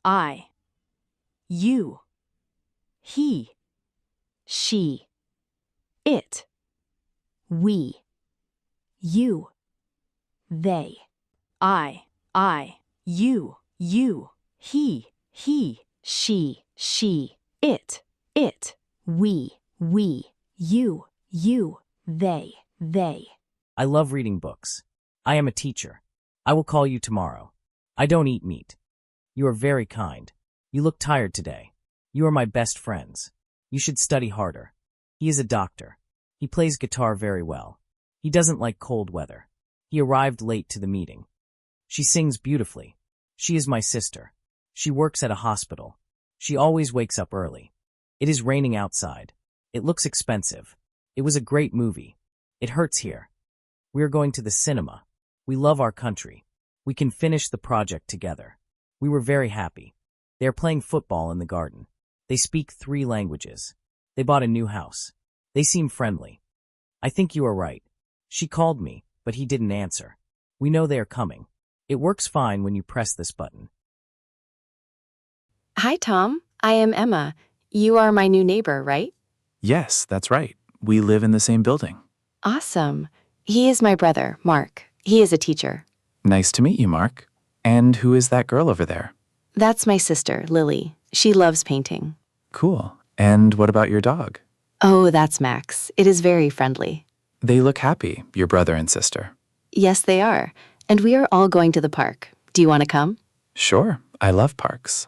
I, you, he, she, it, we, you, they. I, you, he, she, it, we, you, they. I love reading books. I am a teacher. I will call you tomorrow. I don't eat meat. You are very kind. You look tired today. You are my best friends. You should study harder. He is a doctor. He plays guitar very well. He doesn't like cold weather. He arrived late to the meeting. She sings beautifully. She is my sister. She works at a hospital. She always wakes up early. It is raining outside. It looks expensive. It was a great movie. It hurts here. We are going to the cinema. We love our country. We can finish the project together. We were very happy. They are playing football in the garden. They speak 3 languages. They bought a new house. They seem friendly. I think you are right. She called me, but he didn't answer. We know they are coming. It works fine when you press this button. Hi, Tom. I am Emma. You are my new neighbor, right? Yes, that's right. We live in the same building. Awesome. He is my brother, Mark. He is a teacher. Nice to meet you, Mark. And who is that girl over there? That's my sister, Lily. She loves painting. Cool. And what about your dog? Oh, that's Max. It is very friendly. They look happy, your brother and sister. Yes, they are. And we are all going to the park. Do you want to come? Sure, I love parks.